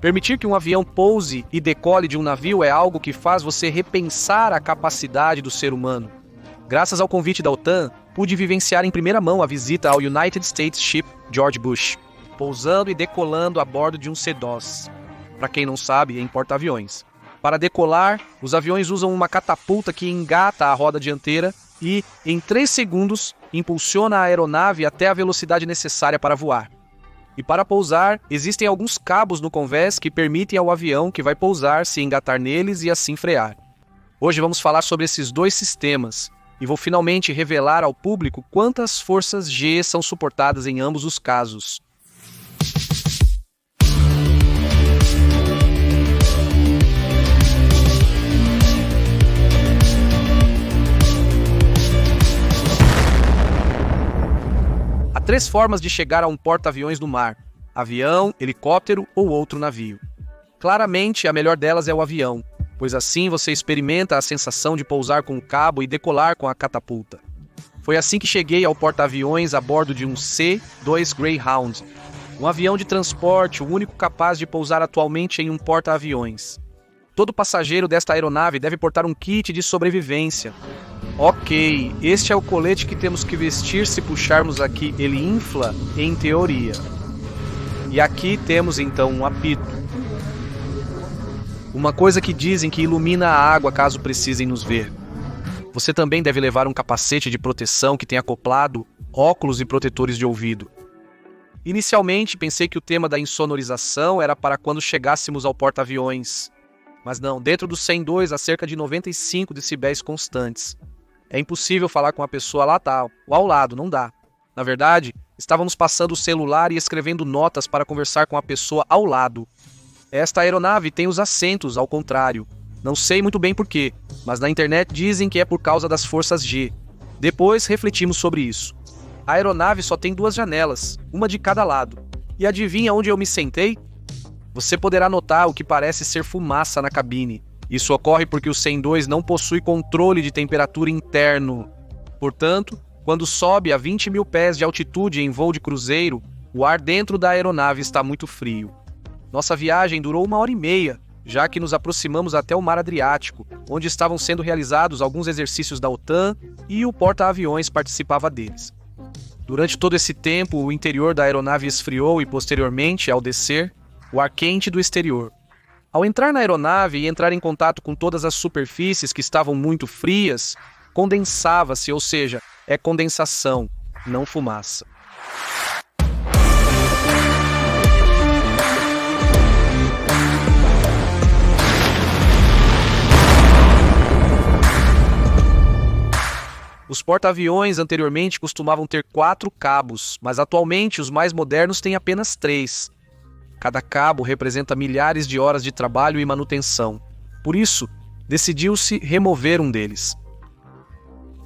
Permitir que um avião pouse e decole de um navio é algo que faz você repensar a capacidade do ser humano. Graças ao convite da OTAN, pude vivenciar em primeira mão a visita ao United States Ship George Bush, pousando e decolando a bordo de um C-2. Para quem não sabe, é em porta-aviões. Para decolar, os aviões usam uma catapulta que engata a roda dianteira e, em 3 segundos, impulsiona a aeronave até a velocidade necessária para voar. E para pousar, existem alguns cabos no convés que permitem ao avião que vai pousar se engatar neles e assim frear. Hoje vamos falar sobre esses 2 sistemas e vou finalmente revelar ao público quantas forças G são suportadas em ambos os casos. Há 3 formas de chegar a um porta-aviões no mar: avião, helicóptero ou outro navio. Claramente, a melhor delas é o avião, pois assim você experimenta a sensação de pousar com o cabo e decolar com a catapulta. Foi assim que cheguei ao porta-aviões a bordo de um C-2 Greyhound, um avião de transporte, o único capaz de pousar atualmente em um porta-aviões. Todo passageiro desta aeronave deve portar um kit de sobrevivência. Ok, este é o colete que temos que vestir se puxarmos aqui. Ele infla, em teoria. E aqui temos então um apito. Uma coisa que dizem que ilumina a água caso precisem nos ver. Você também deve levar um capacete de proteção que tem acoplado óculos e protetores de ouvido. Inicialmente pensei que o tema da insonorização era para quando chegássemos ao porta-aviões. Mas não, dentro do 102 há cerca de 95 decibéis constantes. É impossível falar com a pessoa lá ou ao lado, não dá. Na verdade, estávamos passando o celular e escrevendo notas para conversar com a pessoa ao lado. Esta aeronave tem os assentos ao contrário. Não sei muito bem porquê, mas na internet dizem que é por causa das forças G. Depois refletimos sobre isso. A aeronave só tem 2 janelas, uma de cada lado. E adivinha onde eu me sentei? Você poderá notar o que parece ser fumaça na cabine. Isso ocorre porque o 102 não possui controle de temperatura interno. Portanto, quando sobe a 20 mil pés de altitude em voo de cruzeiro, o ar dentro da aeronave está muito frio. Nossa viagem durou 1h30, já que nos aproximamos até o Mar Adriático, onde estavam sendo realizados alguns exercícios da OTAN e o porta-aviões participava deles. Durante todo esse tempo, o interior da aeronave esfriou e, posteriormente, ao descer, o ar quente do exterior. Ao entrar na aeronave e entrar em contato com todas as superfícies que estavam muito frias, condensava-se, ou seja, é condensação, não fumaça. Os porta-aviões anteriormente costumavam ter 4 cabos, mas atualmente os mais modernos têm apenas 3. Cada cabo representa milhares de horas de trabalho e manutenção. Por isso, decidiu-se remover um deles.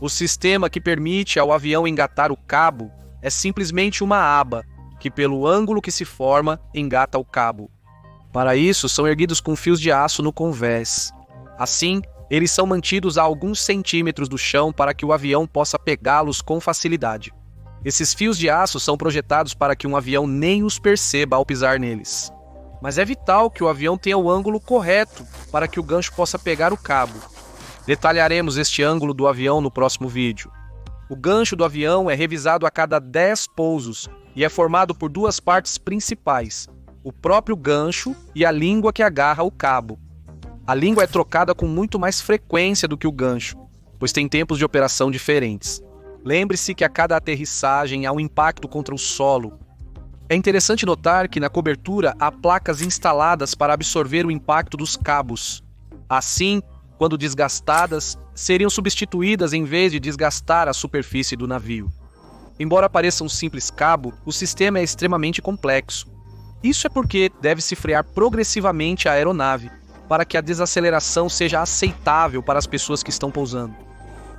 O sistema que permite ao avião engatar o cabo é simplesmente uma aba, que pelo ângulo que se forma, engata o cabo. Para isso, são erguidos com fios de aço no convés. Assim, eles são mantidos a alguns centímetros do chão para que o avião possa pegá-los com facilidade. Esses fios de aço são projetados para que um avião nem os perceba ao pisar neles. Mas é vital que o avião tenha o ângulo correto para que o gancho possa pegar o cabo. Detalharemos este ângulo do avião no próximo vídeo. O gancho do avião é revisado a cada 10 pousos e é formado por 2 partes principais: o próprio gancho e a língua que agarra o cabo. A língua é trocada com muito mais frequência do que o gancho, pois tem tempos de operação diferentes. Lembre-se que a cada aterrissagem há um impacto contra o solo. É interessante notar que na cobertura há placas instaladas para absorver o impacto dos cabos. Assim, quando desgastadas, seriam substituídas em vez de desgastar a superfície do navio. Embora pareça um simples cabo, o sistema é extremamente complexo. Isso é porque deve-se frear progressivamente a aeronave, para que a desaceleração seja aceitável para as pessoas que estão pousando.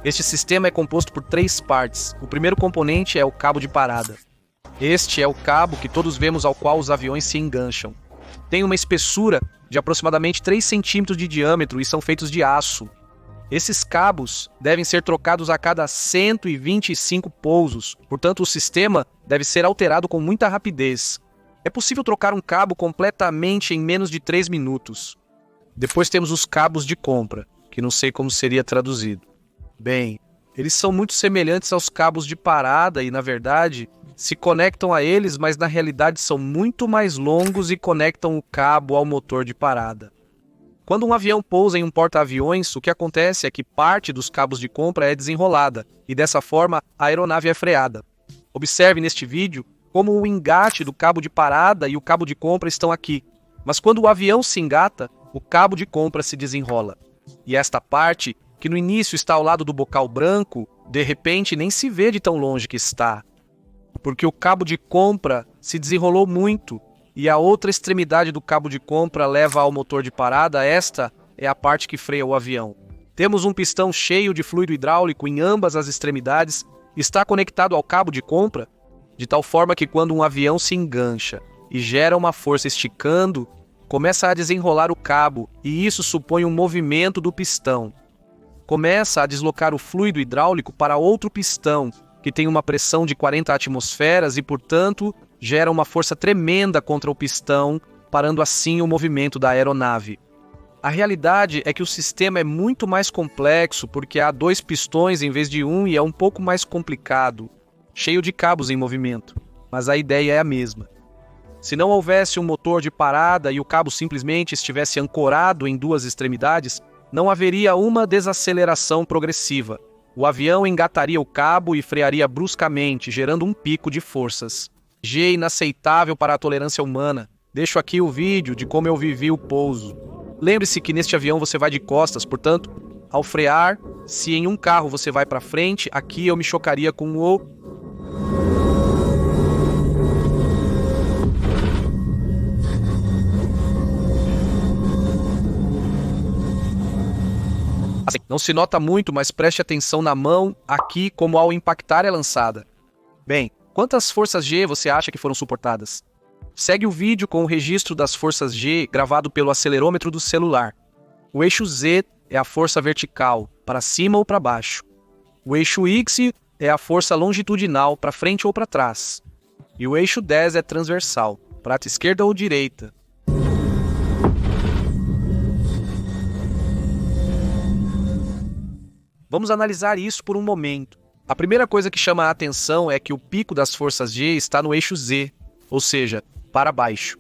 Este sistema é composto por 3 partes. O primeiro componente é o cabo de parada. Este é o cabo que todos vemos ao qual os aviões se engancham. Tem uma espessura de aproximadamente 3 centímetros de diâmetro e são feitos de aço. Esses cabos devem ser trocados a cada 125 pousos, portanto o sistema deve ser alterado com muita rapidez. É possível trocar um cabo completamente em menos de 3 minutos. Depois temos os cabos de compra, que não sei como seria traduzido. Bem, eles são muito semelhantes aos cabos de parada e, na verdade, se conectam a eles, mas na realidade são muito mais longos e conectam o cabo ao motor de parada. Quando um avião pousa em um porta-aviões, o que acontece é que parte dos cabos de compra é desenrolada, e dessa forma a aeronave é freada. Observe neste vídeo como o engate do cabo de parada e o cabo de compra estão aqui, mas quando o avião se engata, o cabo de compra se desenrola. E esta parte, que no início está ao lado do bocal branco, de repente nem se vê de tão longe que está, porque o cabo de compra se desenrolou muito, e a outra extremidade do cabo de compra leva ao motor de parada. Esta é a parte que freia o avião. Temos um pistão cheio de fluido hidráulico em ambas as extremidades, está conectado ao cabo de compra, de tal forma que quando um avião se engancha e gera uma força esticando, começa a desenrolar o cabo, e isso supõe um movimento do pistão. Começa a deslocar o fluido hidráulico para outro pistão, que tem uma pressão de 40 atmosferas e, portanto, gera uma força tremenda contra o pistão, parando assim o movimento da aeronave. A realidade é que o sistema é muito mais complexo porque há 2 pistões em vez de um e é um pouco mais complicado, cheio de cabos em movimento, mas a ideia é a mesma. Se não houvesse um motor de parada e o cabo simplesmente estivesse ancorado em 2 extremidades, não haveria uma desaceleração progressiva. O avião engataria o cabo e frearia bruscamente, gerando um pico de forças. G inaceitável para a tolerância humana. Deixo aqui o vídeo de como eu vivi o pouso. Lembre-se que neste avião você vai de costas, portanto, ao frear, se em um carro você vai para frente, aqui eu me chocaria com o... Assim, não se nota muito, mas preste atenção na mão, aqui, como ao impactar é lançada. Bem, quantas forças G você acha que foram suportadas? Segue o vídeo com o registro das forças G gravado pelo acelerômetro do celular. O eixo Z é a força vertical, para cima ou para baixo. O eixo X é a força longitudinal, para frente ou para trás. E o eixo 10 é transversal, para a esquerda ou direita. Vamos analisar isso por um momento. A primeira coisa que chama a atenção é que o pico das forças G está no eixo Z, ou seja, para baixo.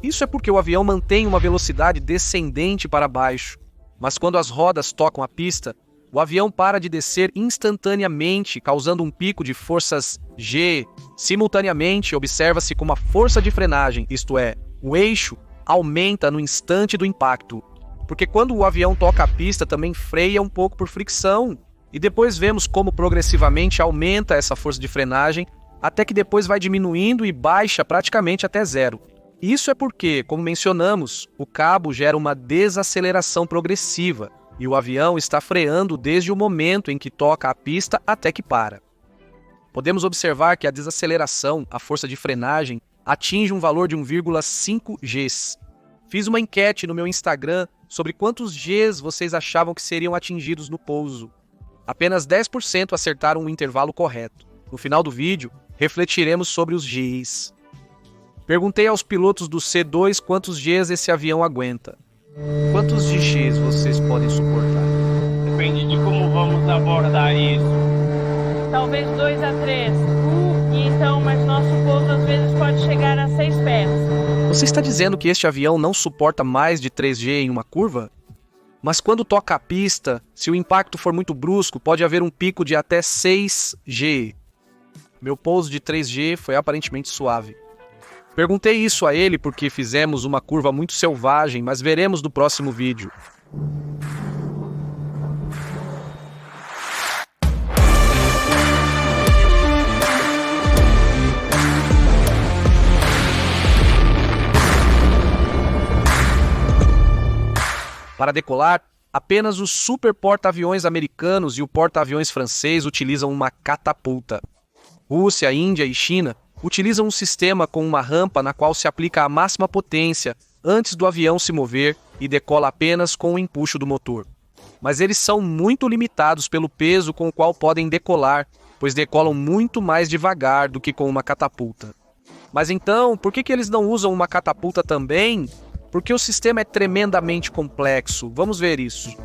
Isso é porque o avião mantém uma velocidade descendente para baixo, mas quando as rodas tocam a pista, o avião para de descer instantaneamente, causando um pico de forças G. Simultaneamente, observa-se como a força de frenagem, isto é, o eixo, aumenta no instante do impacto. Porque quando o avião toca a pista, também freia um pouco por fricção. E depois vemos como progressivamente aumenta essa força de frenagem, até que depois vai diminuindo e baixa praticamente até zero. Isso é porque, como mencionamos, o cabo gera uma desaceleração progressiva, e o avião está freando desde o momento em que toca a pista até que para. Podemos observar que a desaceleração, a força de frenagem, atinge um valor de 1,5 Gs. Fiz uma enquete no meu Instagram sobre quantos Gs vocês achavam que seriam atingidos no pouso. Apenas 10% acertaram o intervalo correto. No final do vídeo, refletiremos sobre os Gs. Perguntei aos pilotos do C2 quantos Gs esse avião aguenta. Quantos de Gs vocês podem suportar? Depende de como vamos abordar isso. Talvez 2 a 3. E então, mas nosso pouso às vezes pode chegar a 6 pés. Você está dizendo que este avião não suporta mais de 3G em uma curva? Mas quando toca a pista, se o impacto for muito brusco, pode haver um pico de até 6G. Meu pouso de 3G foi aparentemente suave. Perguntei isso a ele porque fizemos uma curva muito selvagem, mas veremos no próximo vídeo. Para decolar, apenas os super porta-aviões americanos e o porta-aviões francês utilizam uma catapulta. Rússia, Índia e China utilizam um sistema com uma rampa na qual se aplica a máxima potência antes do avião se mover e decola apenas com o empuxo do motor. Mas eles são muito limitados pelo peso com o qual podem decolar, pois decolam muito mais devagar do que com uma catapulta. Mas então, por que eles não usam uma catapulta também? Porque o sistema é tremendamente complexo. Vamos ver isso.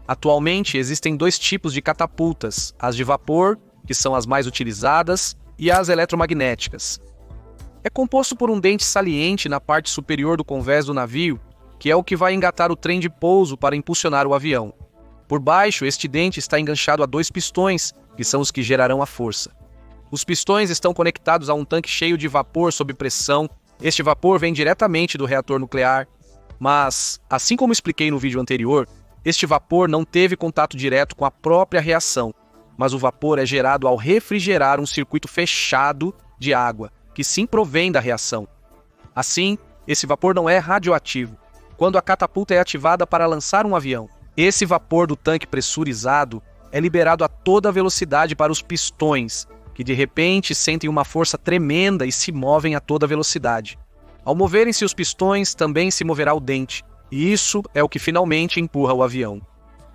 Atualmente, existem dois tipos de catapultas, as de vapor, que são as mais utilizadas, e as eletromagnéticas. É composto por um dente saliente na parte superior do convés do navio, que é o que vai engatar o trem de pouso para impulsionar o avião. Por baixo, este dente está enganchado a dois pistões, que são os que gerarão a força. Os pistões estão conectados a um tanque cheio de vapor sob pressão. Este vapor vem diretamente do reator nuclear. Mas, assim como expliquei no vídeo anterior, este vapor não teve contato direto com a própria reação, mas o vapor é gerado ao refrigerar um circuito fechado de água, que sim provém da reação. Assim, esse vapor não é radioativo. Quando a catapulta é ativada para lançar um avião, esse vapor do tanque pressurizado é liberado a toda velocidade para os pistões, que de repente sentem uma força tremenda e se movem a toda velocidade. Ao moverem-se os pistões, também se moverá o dente, e isso é o que finalmente empurra o avião.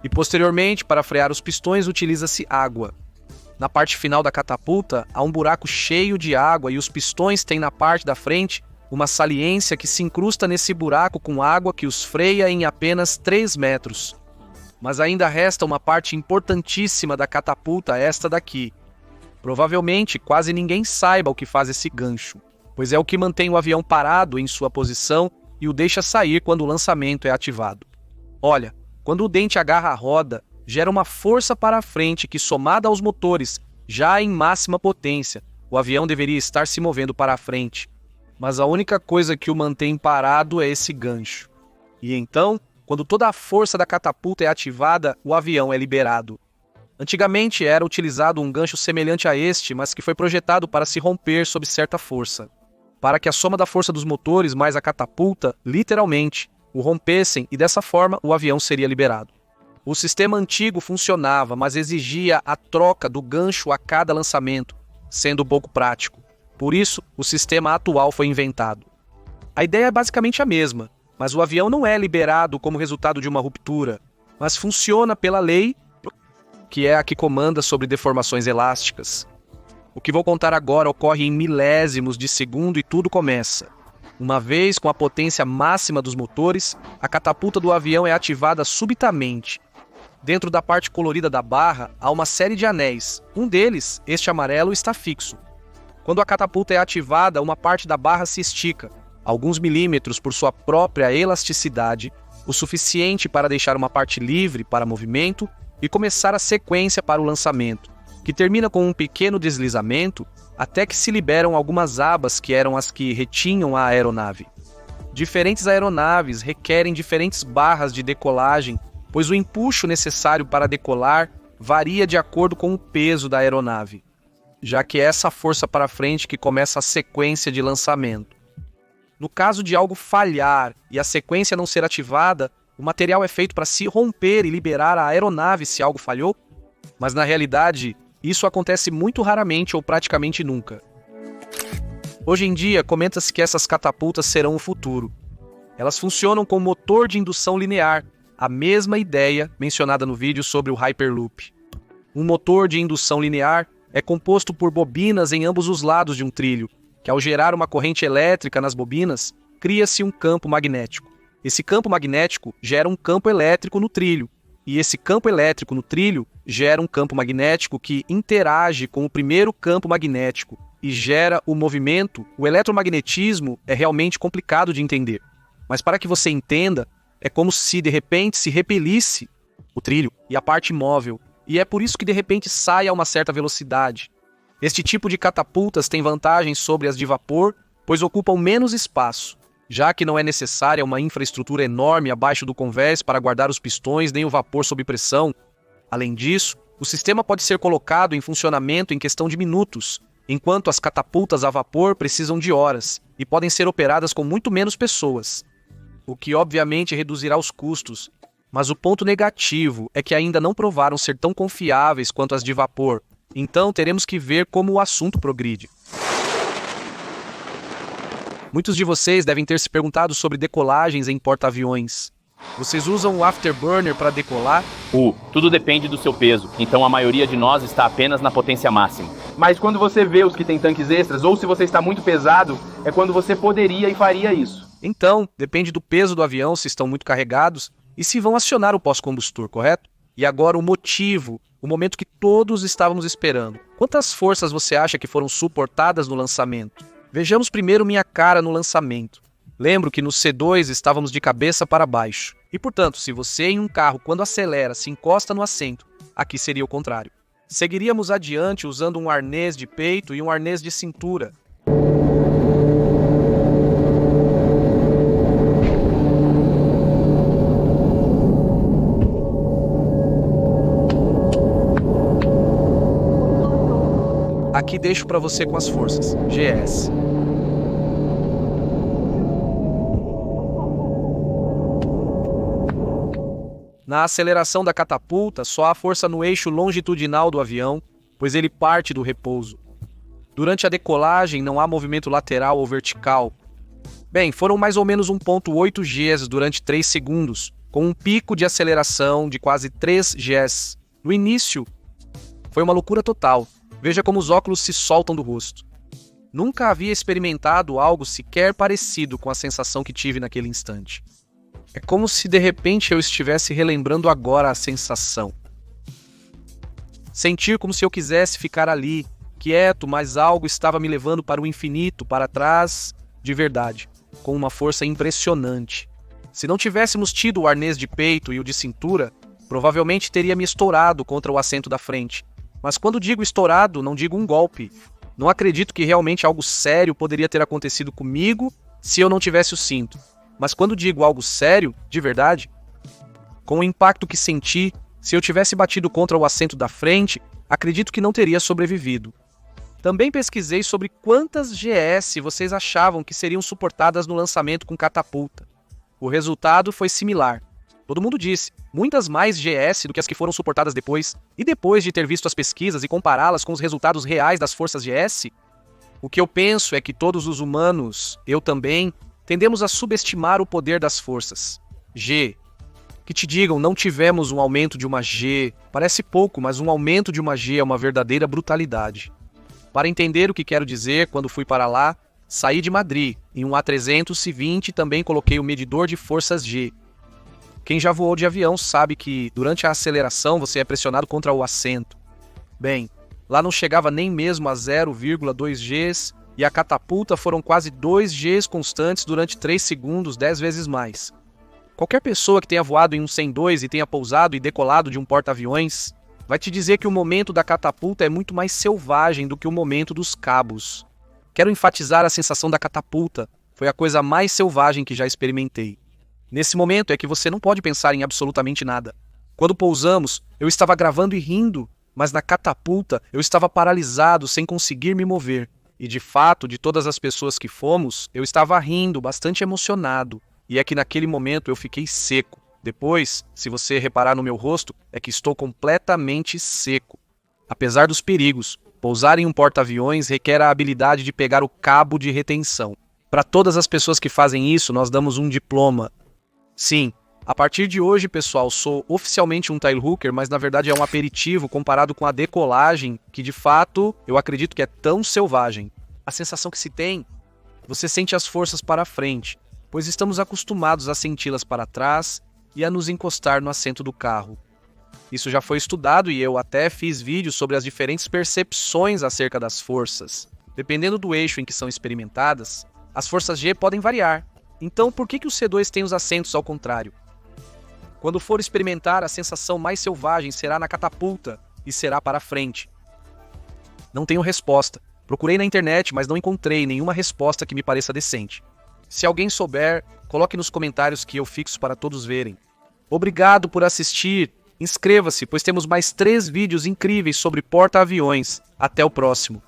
E posteriormente, para frear os pistões, utiliza-se água. Na parte final da catapulta, há um buraco cheio de água e os pistões têm na parte da frente uma saliência que se incrusta nesse buraco com água que os freia em apenas 3 metros. Mas ainda resta uma parte importantíssima da catapulta, esta daqui. Provavelmente quase ninguém saiba o que faz esse gancho, pois é o que mantém o avião parado em sua posição e o deixa sair quando o lançamento é ativado. Olha, quando o dente agarra a roda, gera uma força para a frente que, somada aos motores, já em máxima potência, o avião deveria estar se movendo para a frente. Mas a única coisa que o mantém parado é esse gancho. E então, quando toda a força da catapulta é ativada, o avião é liberado. Antigamente era utilizado um gancho semelhante a este, mas que foi projetado para se romper sob certa força, para que a soma da força dos motores mais a catapulta, literalmente, o rompessem e dessa forma o avião seria liberado. O sistema antigo funcionava, mas exigia a troca do gancho a cada lançamento, sendo pouco prático. Por isso, o sistema atual foi inventado. A ideia é basicamente a mesma, mas o avião não é liberado como resultado de uma ruptura, mas funciona pela lei, que é a que comanda sobre deformações elásticas. O que vou contar agora ocorre em milésimos de segundo e tudo começa. Uma vez com a potência máxima dos motores, a catapulta do avião é ativada subitamente. Dentro da parte colorida da barra, há uma série de anéis. Um deles, este amarelo, está fixo. Quando a catapulta é ativada, uma parte da barra se estica, alguns milímetros por sua própria elasticidade, o suficiente para deixar uma parte livre para movimento e começar a sequência para o lançamento, que termina com um pequeno deslizamento até que se liberam algumas abas que eram as que retinham a aeronave. Diferentes aeronaves requerem diferentes barras de decolagem, pois o empuxo necessário para decolar varia de acordo com o peso da aeronave, já que é essa força para frente que começa a sequência de lançamento. No caso de algo falhar e a sequência não ser ativada, o material é feito para se romper e liberar a aeronave se algo falhou, mas na realidade, isso acontece muito raramente ou praticamente nunca. Hoje em dia, comenta-se que essas catapultas serão o futuro. Elas funcionam com motor de indução linear, a mesma ideia mencionada no vídeo sobre o Hyperloop. Um motor de indução linear é composto por bobinas em ambos os lados de um trilho, que ao gerar uma corrente elétrica nas bobinas, cria-se um campo magnético. Esse campo magnético gera um campo elétrico no trilho, e esse campo elétrico no trilho gera um campo magnético que interage com o primeiro campo magnético e gera o movimento. O eletromagnetismo é realmente complicado de entender, mas para que você entenda, é como se de repente se repelisse o trilho e a parte móvel, e é por isso que de repente sai a uma certa velocidade. Este tipo de catapultas tem vantagens sobre as de vapor, pois ocupam menos espaço, já que não é necessária uma infraestrutura enorme abaixo do convés para guardar os pistões nem o vapor sob pressão. Além disso, o sistema pode ser colocado em funcionamento em questão de minutos, enquanto as catapultas a vapor precisam de horas e podem ser operadas com muito menos pessoas, o que obviamente reduzirá os custos. Mas o ponto negativo é que ainda não provaram ser tão confiáveis quanto as de vapor, então teremos que ver como o assunto progride. Muitos de vocês devem ter se perguntado sobre decolagens em porta-aviões. Vocês usam o afterburner para decolar? Tudo depende do seu peso, então a maioria de nós está apenas na potência máxima. Mas quando você vê os que têm tanques extras, ou se você está muito pesado, é quando você poderia e faria isso. Então, depende do peso do avião, se estão muito carregados e se vão acionar o pós-combustor, correto? E agora o motivo, o momento que todos estávamos esperando. Quantas forças você acha que foram suportadas no lançamento? Vejamos primeiro minha cara no lançamento. Lembro que no C2 estávamos de cabeça para baixo. E, portanto, se você em um carro, quando acelera, se encosta no assento, aqui seria o contrário. Seguiríamos adiante usando um arnês de peito e um arnês de cintura. Aqui deixo para você com as forças. GS. Na aceleração da catapulta, só há força no eixo longitudinal do avião, pois ele parte do repouso. Durante a decolagem, não há movimento lateral ou vertical. Bem, foram mais ou menos 1,8 Gs durante 3 segundos, com um pico de aceleração de quase 3 Gs. No início, foi uma loucura total. Veja como os óculos se soltam do rosto. Nunca havia experimentado algo sequer parecido com a sensação que tive naquele instante. É como se de repente eu estivesse relembrando agora a sensação. Sentir como se eu quisesse ficar ali, quieto, mas algo estava me levando para o infinito, para trás, de verdade, com uma força impressionante. Se não tivéssemos tido o arnês de peito e o de cintura, provavelmente teria me estourado contra o assento da frente. Mas quando digo estourado, não digo um golpe. Não acredito que realmente algo sério poderia ter acontecido comigo se eu não tivesse o cinto. Mas quando digo algo sério, de verdade, com o impacto que senti, se eu tivesse batido contra o assento da frente, acredito que não teria sobrevivido. Também pesquisei sobre quantas GS vocês achavam que seriam suportadas no lançamento com catapulta. O resultado foi similar. Todo mundo disse, muitas mais GS do que as que foram suportadas depois. E depois de ter visto as pesquisas e compará-las com os resultados reais das forças GS, o que eu penso é que todos os humanos, eu também, tendemos a subestimar o poder das forças. G. Que te digam, não tivemos um aumento de uma G. Parece pouco, mas um aumento de uma G é uma verdadeira brutalidade. Para entender o que quero dizer, quando fui para lá, saí de Madrid. Em um A320 também coloquei o medidor de forças G. Quem já voou de avião sabe que, durante a aceleração, você é pressionado contra o assento. Bem, lá não chegava nem mesmo a 0,2 Gs, e a catapulta foram quase 2 Gs constantes durante 3 segundos, 10 vezes mais. Qualquer pessoa que tenha voado em um 102 e tenha pousado e decolado de um porta-aviões, vai te dizer que o momento da catapulta é muito mais selvagem do que o momento dos cabos. Quero enfatizar a sensação da catapulta, foi a coisa mais selvagem que já experimentei. Nesse momento é que você não pode pensar em absolutamente nada. Quando pousamos, eu estava gravando e rindo, mas na catapulta eu estava paralisado, sem conseguir me mover. E de fato, de todas as pessoas que fomos, eu estava rindo, bastante emocionado. E é que naquele momento eu fiquei seco. Depois, se você reparar no meu rosto, é que estou completamente seco. Apesar dos perigos, pousar em um porta-aviões requer a habilidade de pegar o cabo de retenção. Para todas as pessoas que fazem isso, nós damos um diploma. Sim, a partir de hoje, pessoal, sou oficialmente um tailhooker, mas na verdade é um aperitivo comparado com a decolagem, que de fato eu acredito que é tão selvagem. A sensação que se tem, você sente as forças para a frente, pois estamos acostumados a senti-las para trás e a nos encostar no assento do carro. Isso já foi estudado e eu até fiz vídeos sobre as diferentes percepções acerca das forças. Dependendo do eixo em que são experimentadas, as forças G podem variar. Então, por que o C2 tem os assentos ao contrário? Quando for experimentar, a sensação mais selvagem será na catapulta e será para frente. Não tenho resposta. Procurei na internet, mas não encontrei nenhuma resposta que me pareça decente. Se alguém souber, coloque nos comentários que eu fixo para todos verem. Obrigado por assistir. Inscreva-se, pois temos mais 3 vídeos incríveis sobre porta-aviões. Até o próximo.